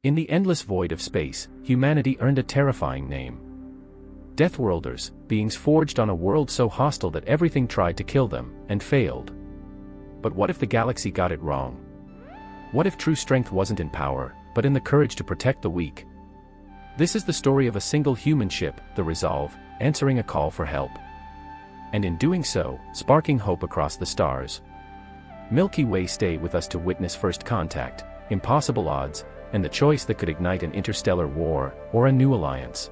In the endless void of space, humanity earned a terrifying name. Deathworlders, beings forged on a world so hostile that everything tried to kill them, and failed. But what if the galaxy got it wrong? What if true strength wasn't in power, but in the courage to protect the weak? This is the story of a single human ship, the Resolve, answering a call for help. And in doing so, sparking hope across the stars. Milky Way, stay with us to witness first contact, impossible odds, and the choice that could ignite an interstellar war, or a new alliance.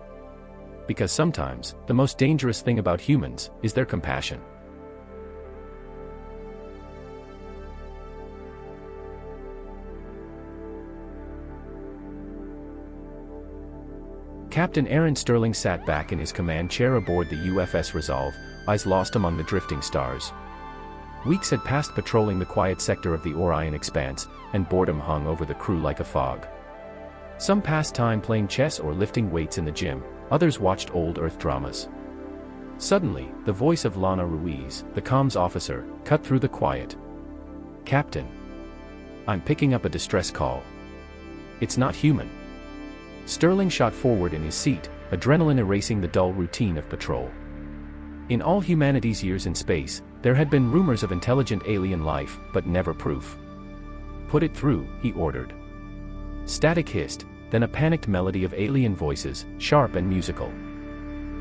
Because sometimes, the most dangerous thing about humans is their compassion. Captain Aaron Sterling sat back in his command chair aboard the UFS Resolve, eyes lost among the drifting stars. Weeks had passed patrolling the quiet sector of the Orion Expanse, and boredom hung over the crew like a fog. Some passed time playing chess or lifting weights in the gym, others watched old Earth dramas. Suddenly, the voice of Lana Ruiz, the comms officer, cut through the quiet. "Captain. I'm picking up a distress call. It's not human." Sterling shot forward in his seat, adrenaline erasing the dull routine of patrol. In all humanity's years in space, there had been rumors of intelligent alien life, but never proof. "Put it through," he ordered. Static hissed, then a panicked melody of alien voices, sharp and musical.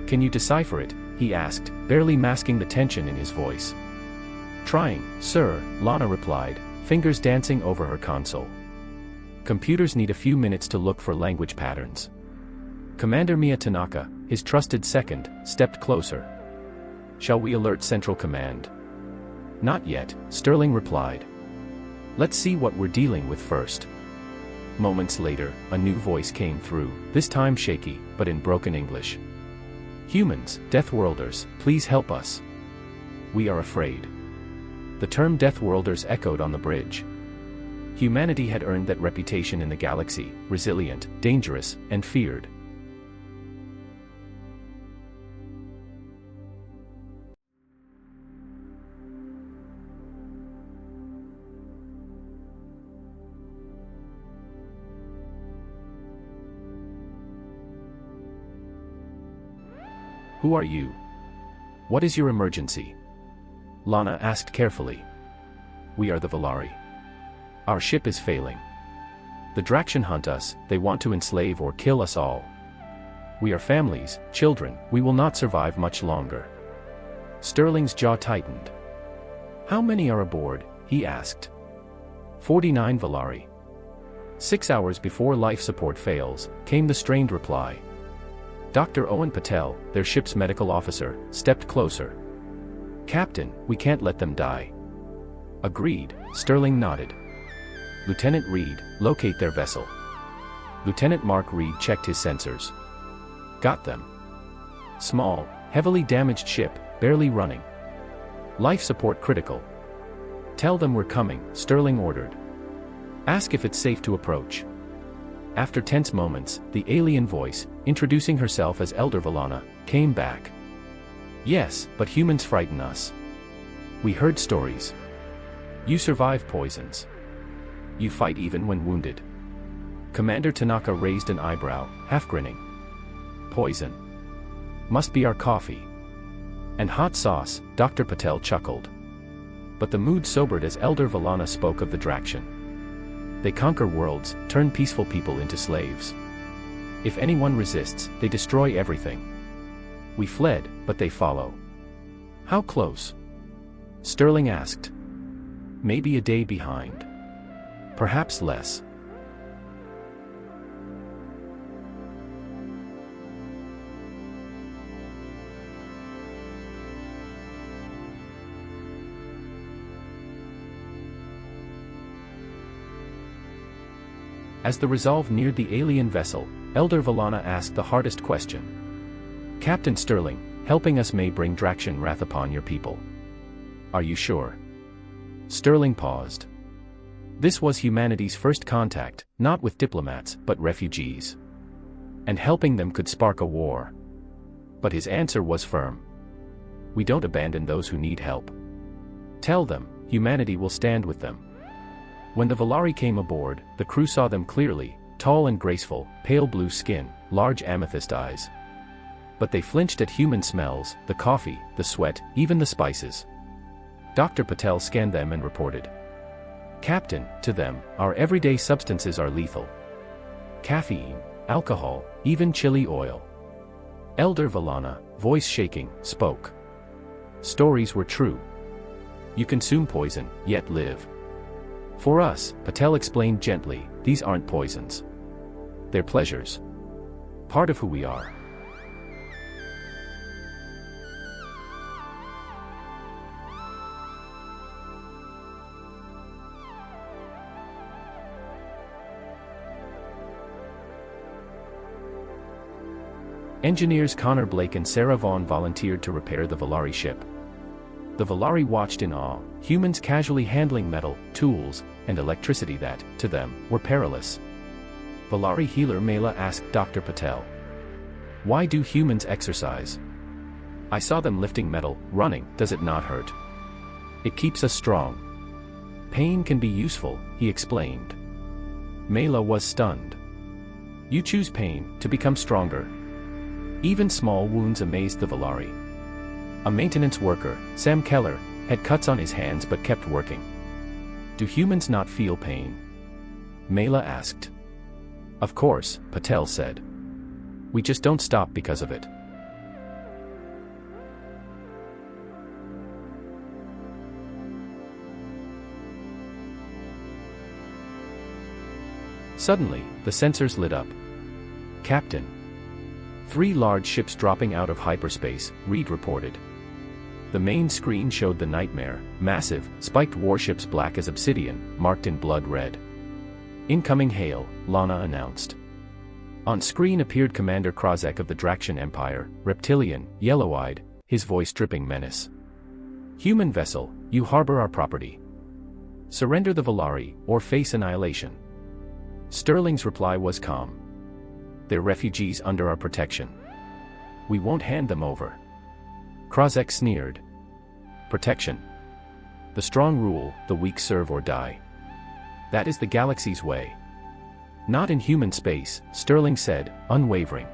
"Can you decipher it?" he asked, barely masking the tension in his voice. "Trying, sir," Lana replied, fingers dancing over her console. Computers need a few minutes to look for language patterns. Commander Mia Tanaka, his trusted second, stepped closer. "Shall we alert Central Command?" "Not yet," Sterling replied. "Let's see what we're dealing with first." Moments later, a new voice came through, this time shaky, but in broken English. "Humans, Deathworlders, please help us. We are afraid." The term Deathworlders echoed on the bridge. Humanity had earned that reputation in the galaxy, resilient, dangerous, and feared. "Who are you? What is your emergency?" Lana asked carefully. "We are the Velari. Our ship is failing. The Draxion hunt us, they want to enslave or kill us all. We are families, children, we will not survive much longer." Sterling's jaw tightened. "How many are aboard?" he asked. 49 Velari. 6 hours before life support fails, came the strained reply. Dr. Owen Patel, their ship's medical officer, stepped closer. "Captain, we can't let them die." "Agreed," Sterling nodded. "Lieutenant Reed, locate their vessel." Lieutenant Mark Reed checked his sensors. "Got them. Small, heavily damaged ship, barely running. Life support critical." "Tell them we're coming," Sterling ordered. "Ask if it's safe to approach." After tense moments, the alien voice, introducing herself as Elder Valana, came back. "Yes, but humans frighten us. We heard stories. You survive poisons. You fight even when wounded." Commander Tanaka raised an eyebrow, half grinning. "Poison. Must be our coffee. And hot sauce," Dr. Patel chuckled. But the mood sobered as Elder Valana spoke of the Draxion. "They conquer worlds, turn peaceful people into slaves. If anyone resists, they destroy everything. We fled, but they follow." "How close?" Sterling asked. "Maybe a day behind. Perhaps less." As the Resolve neared the alien vessel, Elder Valana asked the hardest question. "Captain Sterling, helping us may bring Draxion wrath upon your people. Are you sure?" Sterling paused. This was humanity's first contact, not with diplomats, but refugees. And helping them could spark a war. But his answer was firm. "We don't abandon those who need help. Tell them, humanity will stand with them." When the Velari came aboard, the crew saw them clearly, tall and graceful, pale blue skin, large amethyst eyes. But they flinched at human smells, the coffee, the sweat, even the spices. Dr. Patel scanned them and reported. Captain, to them, our everyday substances are lethal. Caffeine, alcohol, even chili oil. Elder Valana, voice shaking, spoke. Stories were true. You consume poison, yet live. For us, Patel explained gently, these aren't poisons. They're pleasures. Part of who we are. Engineers Connor Blake and Sarah Vaughn volunteered to repair the Velari ship. The Velari watched in awe, humans casually handling metal, tools, and electricity that, to them, were perilous. Velari healer Mela asked Dr. Patel. Why do humans exercise? I saw them lifting metal, running, does it not hurt? It keeps us strong. Pain can be useful, he explained. Mela was stunned. You choose pain, to become stronger. Even small wounds amazed the Velari. A maintenance worker, Sam Keller, had cuts on his hands but kept working. Do humans not feel pain? Mela asked. Of course, Patel said. We just don't stop because of it. Suddenly, the sensors lit up. Captain. 3 large ships dropping out of hyperspace, Reed reported. The main screen showed the Nightmare, massive, spiked warships black as obsidian, marked in blood red. Incoming hail, Lana announced. On screen appeared Commander Krozek of the Draxion Empire, reptilian, yellow-eyed, his voice dripping menace. Human vessel, you harbor our property. Surrender the Velari, or face annihilation. Sterling's reply was calm. They're refugees under our protection. We won't hand them over. Krozek sneered. Protection. The strong rule, the weak serve or die. That is the galaxy's way. Not in human space, Sterling said, unwavering.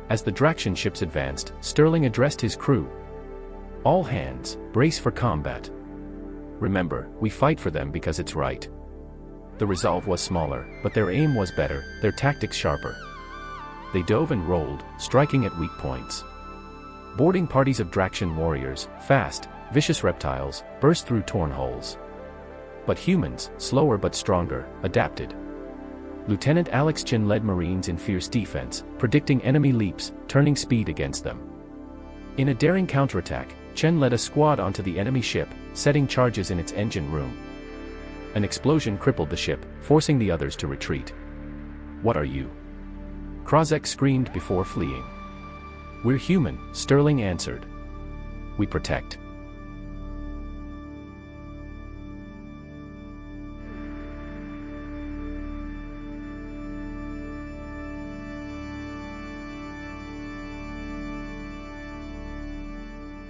As the Draxion ships advanced, Sterling addressed his crew. All hands, brace for combat. Remember, we fight for them because it's right. The resolve was smaller, but their aim was better, their tactics sharper. They dove and rolled, striking at weak points. Boarding parties of Draxion warriors, fast, vicious reptiles, burst through torn holes. But humans, slower but stronger, adapted. Lieutenant Alex Chin led Marines in fierce defense, predicting enemy leaps, turning speed against them. In a daring counterattack, Chen led a squad onto the enemy ship, setting charges in its engine room. An explosion crippled the ship, forcing the others to retreat. What are you? Krozek screamed before fleeing. We're human, Sterling answered. We protect.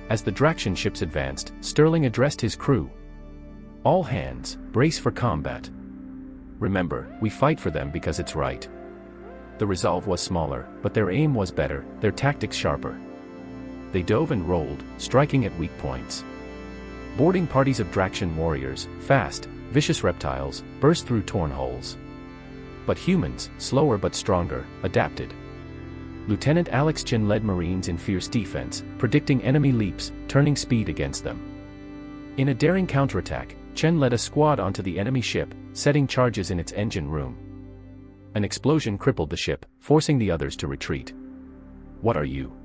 As the Draxion ships advanced, Sterling addressed his crew. All hands, brace for combat. Remember, we fight for them because it's right. The resolve was smaller, but their aim was better, their tactics sharper. They dove and rolled, striking at weak points. Boarding parties of Draxion warriors, fast, vicious reptiles, burst through torn holes. But humans, slower but stronger, adapted. Lieutenant Alex Chin led Marines in fierce defense, predicting enemy leaps, turning speed against them. In a daring counterattack, Chen led a squad onto the enemy ship, setting charges in its engine room. An explosion crippled the ship, forcing the others to retreat. What are you?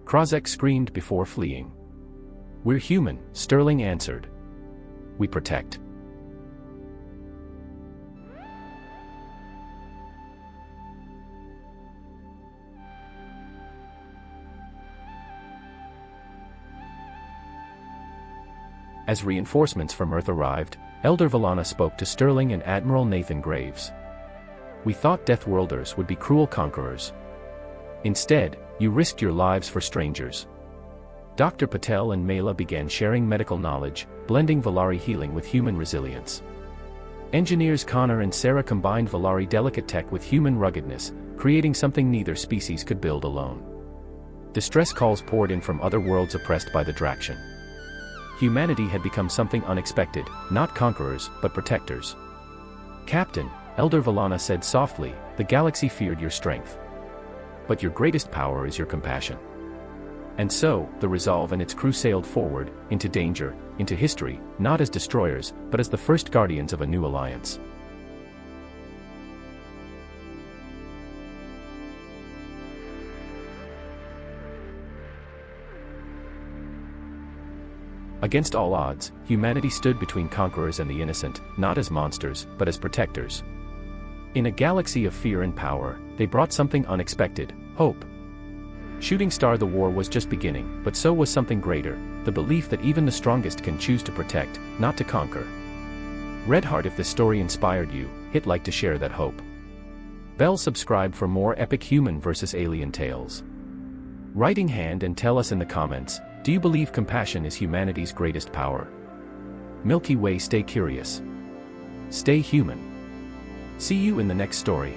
Krozek screamed before fleeing. We're human, Sterling answered. We protect. As reinforcements from Earth arrived, Elder Valana spoke to Sterling and Admiral Nathan Graves. We thought Deathworlders would be cruel conquerors. Instead, you risked your lives for strangers. Dr. Patel and Mela began sharing medical knowledge, blending Velari healing with human resilience. Engineers Connor and Sarah combined Velari delicate tech with human ruggedness, creating something neither species could build alone. Distress calls poured in from other worlds oppressed by the Draxion. Humanity had become something unexpected, not conquerors, but protectors. Captain, Elder Valana said softly, the galaxy feared your strength. But your greatest power is your compassion. And so, the Resolve and its crew sailed forward, into danger, into history, not as destroyers, but as the first guardians of a new alliance. Against all odds, humanity stood between conquerors and the innocent, not as monsters, but as protectors. In a galaxy of fear and power, they brought something unexpected, hope. Shooting Star, the war was just beginning, but so was something greater, the belief that even the strongest can choose to protect, not to conquer. Redheart, if this story inspired you, hit like to share that hope. Bell subscribe for more epic human versus alien tales. Writing hand and tell us in the comments, do you believe compassion is humanity's greatest power? Milky Way, stay curious. Stay human. See you in the next story.